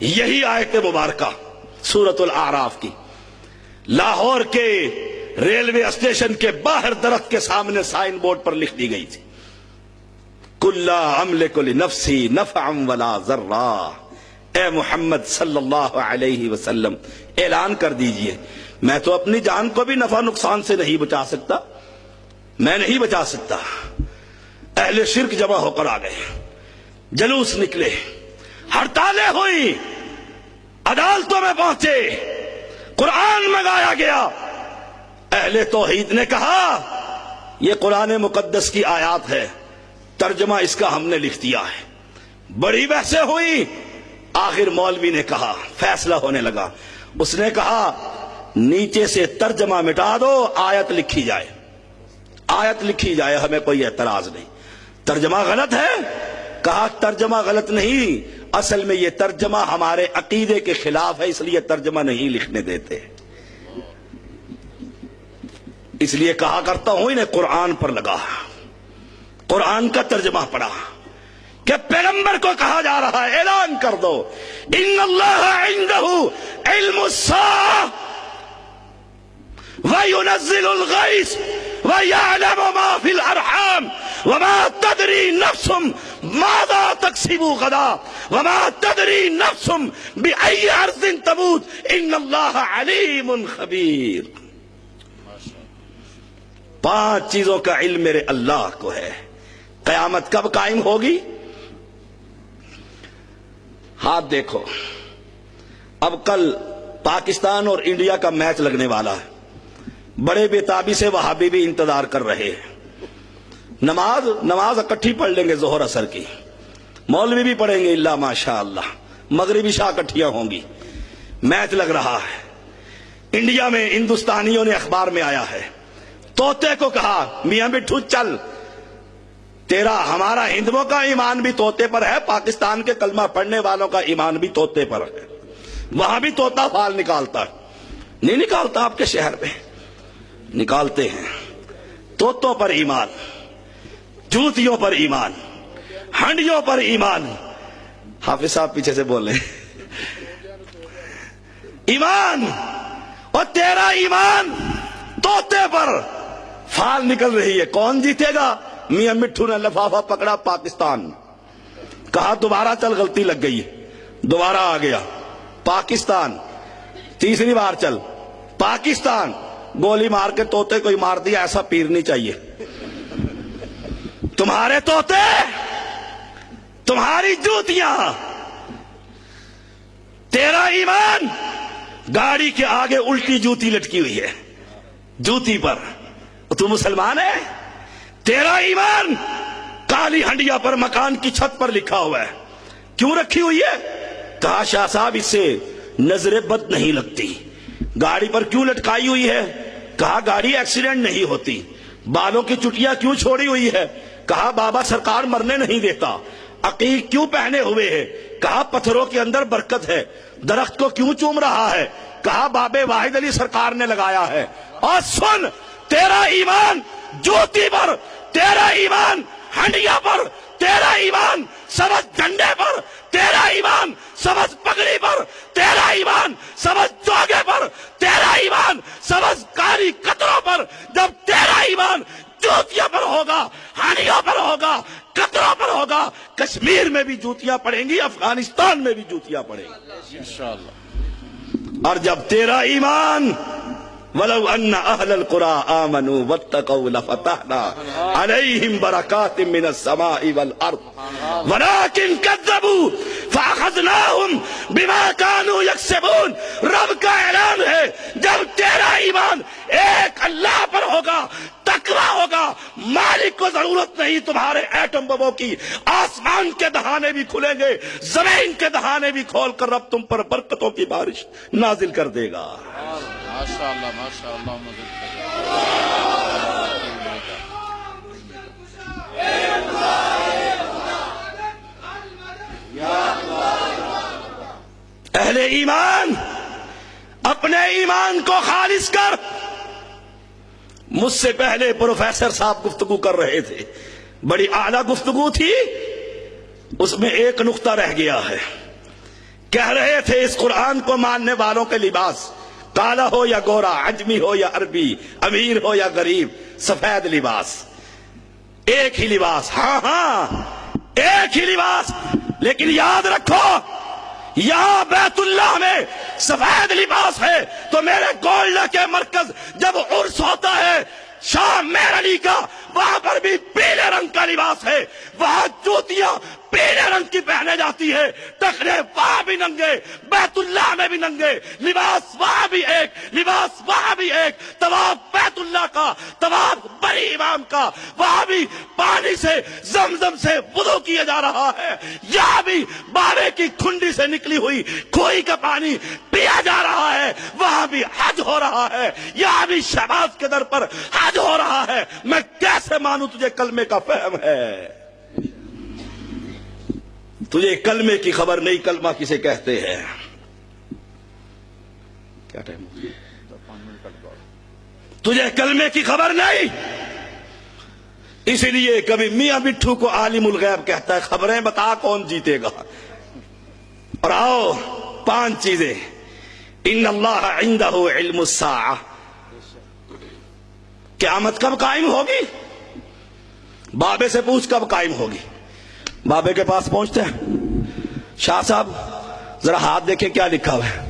یہی آیت مبارکہ سورۃ الاعراف کی لاہور کے ریلوے اسٹیشن کے باہر درخت کے سامنے سائن بورڈ پر لکھ دی گئی تھی، قُل لَا أَمْلِكُ لِنَفْسِي نَفْعًا وَلَا ضَرًّا۔ اے محمد صلی اللہ علیہ وسلم اعلان کر دیجئے میں تو اپنی جان کو بھی نفع نقصان سے نہیں بچا سکتا، میں نہیں بچا سکتا۔ اہل شرک جمع ہو کر آ گئے، جلوس نکلے، ہڑتالیں ہوئی، عدالتوں میں پہنچے، قرآن منگایا گیا۔ اہل توحید نے کہا یہ قرآن مقدس کی آیات ہے، ترجمہ اس کا ہم نے لکھ دیا ہے۔ بڑی بحثیں ہوئی، آخر مولوی نے کہا، فیصلہ ہونے لگا، اس نے کہا نیچے سے ترجمہ مٹا دو، آیت لکھی جائے، آیت لکھی جائے، ہمیں کوئی اعتراض نہیں۔ ترجمہ غلط ہے؟ کہا ترجمہ غلط نہیں، اصل میں یہ ترجمہ ہمارے عقیدے کے خلاف ہے، اس لیے ترجمہ نہیں لکھنے دیتے، اس لیے کہا کرتا ہوں انہیں قرآن پر لگا، قرآن کا ترجمہ پڑھا کہ پیغمبر کو کہا جا رہا ہے اعلان کر دو ان اللہ عنده علم الساعہ وینزل الغیث ویعلم ما فی الارحام وما تدری نفس ماذا تکسب غدا وما تدری نفس بأی ارض تموت ان اللہ علیم خبیر۔ 5 چیزوں کا علم میرے اللہ کو ہے۔ قیامت کب قائم ہوگی؟ ہاتھ دیکھو، اب کل پاکستان اور انڈیا کا میچ لگنے والا ہے، بڑے بےتابی سے وہابی بھی انتظار کر رہے ہیں۔ نماز اکٹھی پڑھ لیں گے ظہر اثر کی، مولوی بھی پڑھیں گے اللہ ماشاء اللہ، مغربی شاہ اکٹھیاں ہوں گی، میچ لگ رہا ہے۔ انڈیا میں ہندوستانیوں نے اخبار میں آیا ہے، طوطے کو کہا میاں مٹھو چل، تیرا ہمارا ہندوؤں کا ایمان بھی طوطے پر ہے، پاکستان کے کلمہ پڑھنے والوں کا ایمان بھی طوطے پر ہے، وہاں بھی طوطا فال نکالتا ہے، نہیں نکالتا آپ کے شہر میں؟ نکالتے ہیں۔ طوطوں پر ایمان، جوتیوں پر ایمان، ہنڈیوں پر ایمان۔ حافظ صاحب پیچھے سے بولے ایمان، اور تیرا ایمان طوطے پر فال نکل رہی ہے، کون جیتے گا؟ میاں مٹھو نے لفافہ پکڑا، پاکستان، کہا دوبارہ چل، غلطی لگ گئی، دوبارہ آ گیا پاکستان، تیسری بار چل پاکستان، گولی مار کے طوطے کو ہی مار دیا۔ ایسا پیر نہیں چاہیے، تمہارے طوطے، تمہاری جوتیاں، تیرا ایمان گاڑی کے آگے الٹی جوتی لٹکی ہوئی ہے، جوتی پر، تو مسلمان ہے؟ تیرا ایمان کالی ہنڈیا پر مکان کی چھت پر لکھا ہوا ہے، کیوں رکھی ہوئی ہے؟ کہا شاہ صاحب اس سے نظر بد نہیں لگتی۔ گاڑی پر کیوں لٹکائی ہوئی ہے؟ کہا گاڑی ایکسیڈنٹ نہیں ہوتی۔ بالوں کی چٹیاں کیوں چھوڑی ہوئی ہے؟ کہا بابا سرکار مرنے نہیں دیتا۔ عقیق کیوں پہنے ہوئے ہے؟ کہا پتھروں کے اندر برکت ہے۔ درخت کو کیوں چوم رہا ہے؟ کہا بابے واحد علی سرکار نے لگایا ہے۔ اور سن، تیرا ایمان جوتی پر، تیرا ایمان ہنڈیا پر، تیرا ایمان سبز جھنڈے پر، تیرا ایمان سبز پگڑی پر، تیرا ایمان سبز چوگے پر، تیرا ایمان سبز کاری قطروں پر۔ جب تیرا ایمان جوتیاں پر ہوگا، ہنڈیوں پر ہوگا، قطروں پر ہوگا، کشمیر میں بھی جوتیاں پڑیں گی، افغانستان میں بھی جوتیاں پڑیں گی انشاءاللہ۔ اور جب تیرا ایمان وَلَوْ أَنَّ أَهْلَ الْقُرَىٰ آمَنُوا وَاتَّقَوْا لَفَتَحْنَا عَلَيْهِمْ بَرَكَاتٍ مِّنَ السَّمَاءِ وَالْأَرْضِ وَلَٰكِن كَذَّبُوا فَأَخَذْنَاهُمْ بِمَا كَانُوا يَكْسِبُونَ۔ رب کا اعلان ہے جب تیرا ایمان ایک اللہ پر ہوگا، تقویٰ ہوگا، مالک کو ضرورت نہیں تمہارے ایٹم بموں کی، آسمان کے دہانے بھی کھلیں گے، زمین کے دہانے بھی کھول کر رب تم پر برکتوں کی بارش نازل کر دے گا۔ ماشاءاللہ ماشاءاللہ۔ اہل ایمان اپنے ایمان کو خالص کر۔ مجھ سے پہلے پروفیسر صاحب گفتگو کر رہے تھے، بڑی اعلیٰ گفتگو تھی، اس میں ایک نقطہ رہ گیا ہے کہہ رہے تھے اس قرآن کو ماننے والوں کے لباس کالا ہو یا گورا، عجمی ہو یا عربی، امیر ہو یا غریب، سفید لباس، ایک ہی لباس، ہاں ہاں ایک ہی لباس، لیکن یاد رکھو یہاں بیت اللہ میں سفید لباس ہے تو میرے گولڈا کے مرکز جب عرس ہوتا ہے شاہ میر علی کا، وہاں پر بھی پیلے رنگ کا لباس ہے، وہاں جوتیاں پیلے رنگ کی پہنے جاتی ہے، ٹکرے وہاں بھی ننگے، بیت اللہ میں بھی ننگے، لباس وہاں بھی ایک، لباس وہاں بھی ایک، طواف بیت اللہ کا، طواف بڑی امام کا، وہاں بھی پانی سے زمزم سے وضو کیا جا رہا ہے، یہاں بھی بابے کی کھنڈی سے نکلی ہوئی کھوئی کا پانی پیا جا رہا ہے، وہاں بھی حج ہو رہا ہے، یہاں بھی شہباز کے در پر حج ہو رہا ہے۔ میں کیسے مانوں تجھے کلمے کا فہم ہے؟ تجھے کلمے کی خبر نہیں، کلمہ کسے کہتے ہیں؟ کیا ٹائم ہو گیا؟ تجھے کلمے کی خبر نہیں، اسی لیے کبھی میاں بٹھو کو عالم الغیب کہتا ہے، خبریں بتا کون جیتے گا۔ اور آؤ 5 چیزیں، ان اللہ عندہ علم الساعہ، قیامت کب قائم ہوگی؟ بابے سے پوچھ کب قائم ہوگی؟ بابے کے پاس پہنچتے ہیں، شاہ صاحب ذرا ہاتھ دیکھیں کیا لکھا ہوا ہے،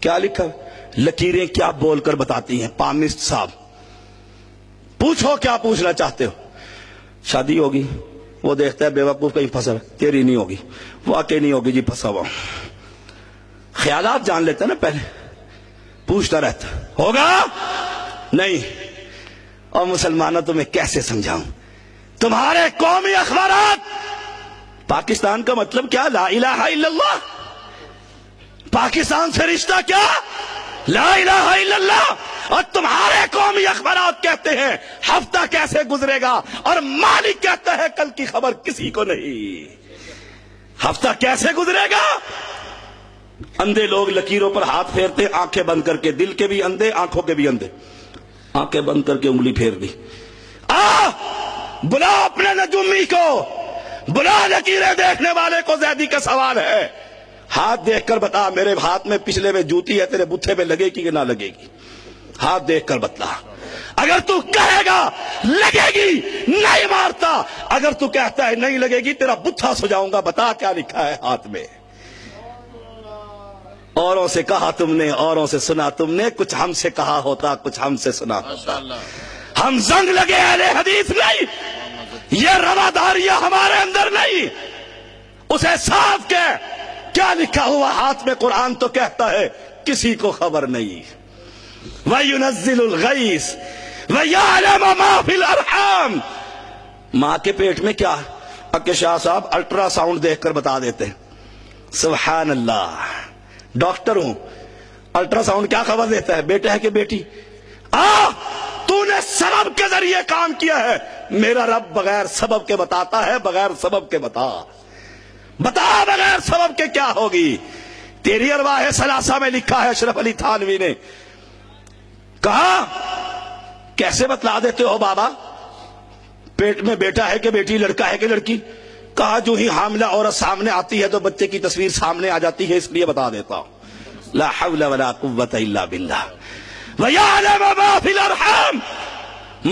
کیا لکھا ہے؟ لکیریں کیا بول کر بتاتی ہیں؟ پامسٹ صاحب پوچھو کیا پوچھنا چاہتے ہو؟ شادی ہوگی؟ وہ دیکھتا ہے بے وقوف کہیں پھنسا ہے، تیری نہیں ہوگی، واقعی نہیں ہوگی جی، پھنسا ہوا خیالات جان لیتا ہے نا، پہلے پوچھتا رہتا ہوگا نہیں۔ اور مسلمانوں تمہیں کیسے سمجھاؤں، تمہارے قومی اخبارات پاکستان کا مطلب کیا؟ لا الہ الا اللہ، پاکستان سے رشتہ کیا؟ لا الہ الا اللہ، اور تمہارے قومی اخبارات کہتے ہیں ہفتہ کیسے گزرے گا، اور مالک کہتا ہے کل کی خبر کسی کو نہیں، ہفتہ کیسے گزرے گا؟ اندھے لوگ لکیروں پر ہاتھ پھیرتے آنکھیں بند کر کے، دل کے بھی اندھے آنکھوں کے بھی اندھے، آنکھیں بند کر کے انگلی پھیر دی، بلا اپنے نجومی کو، بلا لکیریں دیکھنے والے کو، زیدی کا سوال ہے، ہاتھ دیکھ کر بتا میرے ہاتھ میں پچھلے میں جوتی ہے، تیرے بتھے پہ لگے گی کہ نہ لگے گی؟ ہاتھ دیکھ کر بتلا، اگر تو کہے گا لگے گی نہیں مارتا، اگر تو کہتا ہے نہیں لگے گی تیرا بتھا سجاؤں گا، بتا کیا لکھا ہے ہاتھ میں؟ اوروں سے کہا تم نے، اوروں سے سنا تم نے، کچھ ہم سے کہا ہوتا، کچھ ہم سے سنا ہوتا۔ ہم زنگ لگے اہل حدیث نہیں، یہ رواداریاں ہمارے اندر نہیں، اسے صاف کیا لکھا ہوا ہاتھ میں؟ قرآن تو کہتا ہے کسی کو خبر نہیں، وَيُنَزِّلُ الْغَيْثَ وَيَعْلَمُ مَا فِي الْأَرْحَامِ، ماں کے پیٹ میں کیا؟ اکے شاہ صاحب الٹرا ساؤنڈ دیکھ کر بتا دیتے ہیں، سبحان اللہ، ڈاکٹر ہوں، الٹرا ساؤنڈ کیا خبر دیتا ہے؟ بیٹا ہے کہ بیٹی؟ تو نے سبب کے ذریعے کام کیا ہے، میرا رب بغیر سبب کے بتاتا ہے، بغیر سبب کے بتا بغیر سبب کے کیا ہوگی؟ تیری ارواح ثلاثہ میں لکھا ہے، اشرف علی تھانوی نے کہا کیسے بتلا دیتے ہو بابا، پیٹ میں بیٹا ہے کہ بیٹی، لڑکا ہے کہ لڑکی؟ کہا جو ہی حاملہ عورت سامنے آتی ہے تو بچے کی تصویر سامنے آ جاتی ہے، اس لیے بتا دیتا ہوں، لا حول ولا قوت الا باللہ، وَيَعْلَمَ مَا فِي الْأَرْحَامِ،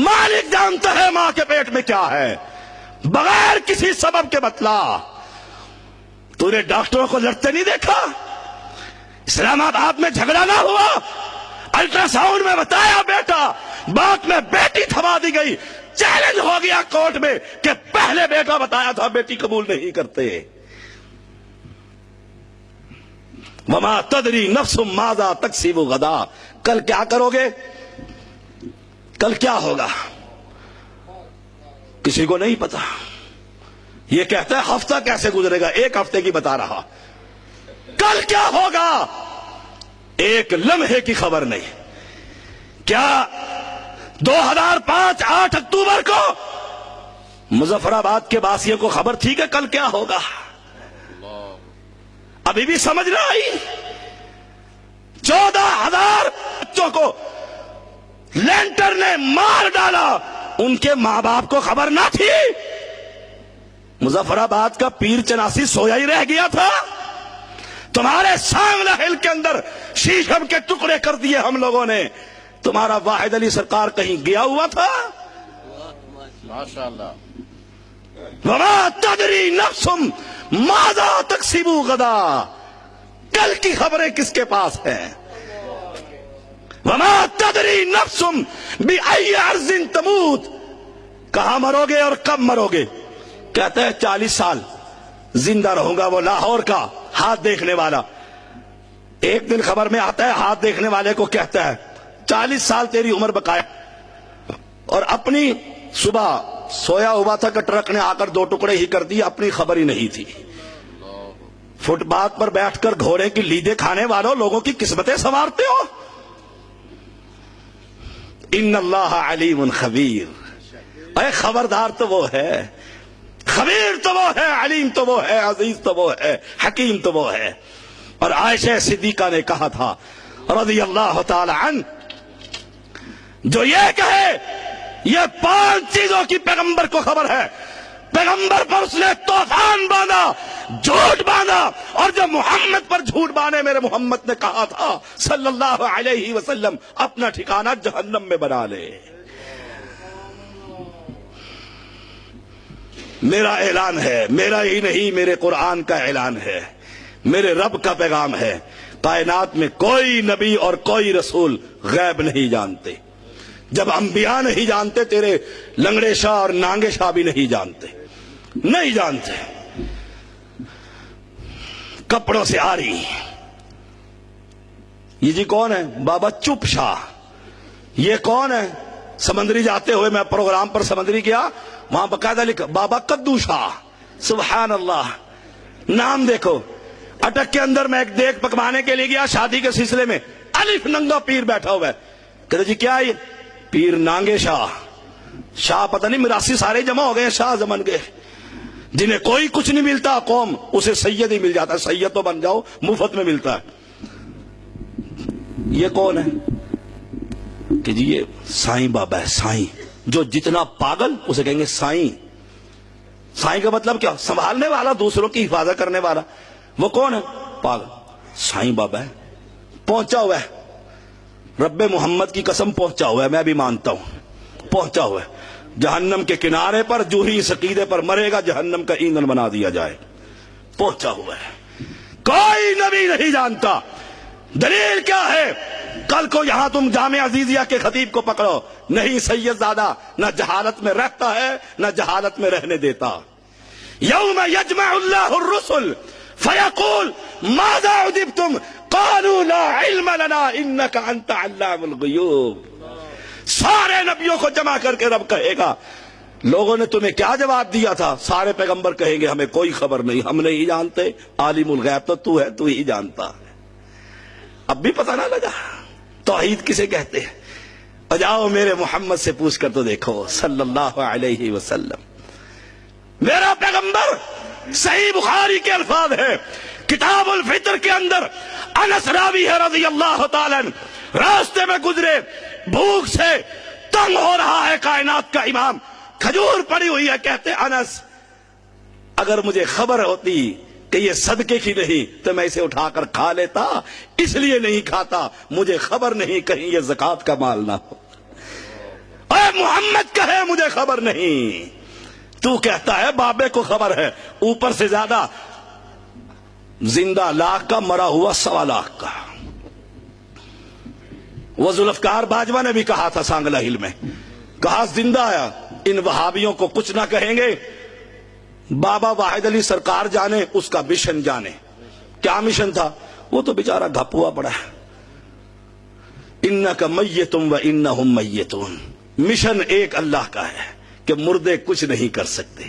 مالک جانتا ہے ماں کے پیٹ میں کیا ہے، بغیر کسی سبب کے بتلا۔ تو نے ڈاکٹروں کو لڑتے نہیں دیکھا؟ اسلام آباد میں جھگڑا نہ ہوا، الٹرا ساؤنڈ میں بتایا بیٹا، بات میں بیٹی تھما دی گئی، چیلنج ہو گیا کورٹ میں کہ پہلے بیٹا بتایا تھا، بیٹی قبول نہیں کرتے۔ وَمَا تَدْرِي نَفْسٌ مَاذَا تَكْسِبُ غَدًا، کل کیا کرو گے، کل کیا ہوگا کسی کو نہیں پتا۔ یہ کہتا ہے ہفتہ کیسے گزرے گا، ایک ہفتے کی بتا رہا، کل کیا ہوگا ایک لمحے کی خبر نہیں۔ کیا 2005 8 اکتوبر کو مظفر آباد کے باسیوں کو خبر تھی کہ کل کیا ہوگا؟ ابھی بھی سمجھ نہ آئی؟ 14,000 بچوں کو لینٹر نے مار ڈالا، ان کے ماں باپ کو خبر نہ تھی؟ مظفر آباد کا پیر چناسی سویا ہی رہ گیا تھا؟ تمہارے سانگلا ہل کے اندر شیشم کے ٹکڑے کر دیے ہم لوگوں نے. تمہارا واحد علی سرکار کہیں گیا ہوا تھا؟ ماشاء اللہ. وما تدری نفس ماذا تکسب غدا. کل کی خبریں کس کے پاس ہیں؟ وما تدری نفس بأي ارض تموت. کہاں مرو گے اور کب مرو گے؟ کہتے ہیں 40 سال زندہ رہوں گا. وہ لاہور کا ہاتھ دیکھنے والا ایک دن خبر میں آتا ہے، ہاتھ دیکھنے والے کو کہتا ہے 40 سال تیری عمر بقایا. اور اپنی صبح سویا ہوا تھا کہ ٹرک نے آ کر 2 ٹکڑے ہی کر دیے، اپنی خبر ہی نہیں تھی. فٹ پاتھ پر بیٹھ کر گھوڑے کی لیدیں کھانے والوں لوگوں کی قسمتیں سنوارتے ہو. ان اللہ علیم خبیر. اے خبردار تو وہ ہے، خبیر تو وہ ہے، علیم تو وہ ہے، عزیز تو وہ ہے، حکیم تو وہ ہے. اور عائشہ صدیقہ نے کہا تھا رضی اللہ تعالی عنہ، جو یہ کہے یہ 5 چیزوں کی پیغمبر کو خبر ہے، پیغمبر پر اس نے طوفان باندھا، جھوٹ باندھا. اور جو محمد پر جھوٹ باندھے، میرے محمد نے کہا تھا صلی اللہ علیہ وسلم اپنا ٹھکانہ جہنم میں بنا لے. میرا اعلان ہے، میرا ہی نہیں میرے قرآن کا اعلان ہے، میرے رب کا پیغام ہے. کائنات میں کوئی نبی اور کوئی رسول غیب نہیں جانتے. جب انبیاء نہیں جانتے، تیرے لنگڑے شاہ اور نانگے شاہ بھی نہیں جانتے، نہیں جانتے. کپڑوں سے آ رہی یہ جی کون ہے؟ بابا چپ شاہ. یہ کون ہے؟ سمندری جاتے ہوئے میں پروگرام پر سمندری گیا، وہاں باقاعدہ لکھا بابا کدو شاہ. سبحان اللہ. نام دیکھو. اٹک کے اندر میں ایک دیگ پکوانے کے لیے گیا شادی کے سلسلے میں، الف ننگا پیر بیٹھا ہوا ہے. کہتے جی کیا یہ؟ پیر نانگے شاہ. شاہ پتہ نہیں مراسی سارے جمع ہو گئے، شاہ زمن گئے. جنہیں کوئی کچھ نہیں ملتا قوم، اسے سید ہی مل جاتا ہے. سید تو بن جاؤ، مفت میں ملتا ہے. یہ کون ہے؟ کہ جی یہ سائیں بابا ہے. سائیں جو جتنا پاگل اسے کہیں گے سائیں. سائیں کا مطلب کیا؟ سنبھالنے والا، دوسروں کی حفاظت کرنے والا. وہ کون ہے؟ پاگل. سائیں بابا ہے، پہنچا ہوا ہے. رب محمد کی قسم پہنچا ہوا ہے، میں بھی مانتا ہوں پہنچا ہوا ہے. جہنم کے کنارے پر جو ہی اس عقیدے پر مرے گا جہنم کا ایندھن بنا دیا جائے. پہنچا ہوا ہے. کوئی نبی نہیں جانتا. دلیل کیا ہے؟ کل کو یہاں تم جامع عزیزیہ کے خطیب کو پکڑو، نہیں سید زادہ نہ جہالت میں رہتا ہے نہ جہالت میں رہنے دیتا. یوم یجمع اللہ الرسل فیقول ماذا عجبتم قالوا لا علم لنا انک انت علام الغیوب. سارے نبیوں کو جمع کر کے رب کہے گا لوگوں نے تمہیں کیا جواب دیا تھا؟ سارے پیغمبر کہیں گے ہمیں کوئی خبر نہیں، ہم نہیں جانتے. عالم الغیب تو ہے، تو ہی جانتا ہے. اب بھی پتہ نہ لگا توحید کسے کہتے ہیں؟ اور جاؤ میرے محمد سے پوچھ کر تو دیکھو صلی اللہ علیہ وسلم. میرا پیغمبر صحیح بخاری کے الفاظ ہے، کتاب الفطر کے اندر انس راوی ہے رضی اللہ تعالیٰ عنہ. راستے میں گزرے، بھوک سے تنگ ہو رہا ہے کائنات کا امام، کھجور پڑی ہوئی ہے. کہتے انس اگر مجھے خبر ہوتی کہ یہ صدقے کی نہیں تو میں اسے اٹھا کر کھا لیتا، اس لیے نہیں کھاتا، مجھے خبر نہیں کہیں یہ زکوٰۃ کا مال نہ ہو. اے محمد کہے مجھے خبر نہیں. تو کہتا ہے بابے کو خبر ہے. اوپر سے زیادہ زندہ 1,00,000 کا، مرا ہوا 1,25,000 کا. وہ ذوالفقار باجوہ نے بھی کہا تھا سانگلا ہل میں، کہا زندہ آیا ان وہابیوں کو کچھ نہ کہیں گے، بابا واحد علی سرکار جانے اس کا مشن جانے. کیا مشن تھا؟ وہ تو بیچارہ گھپ ہوا پڑا ہے. انک میتم و انہم میتون. مشن ایک اللہ کا ہے کہ مردے کچھ نہیں کر سکتے.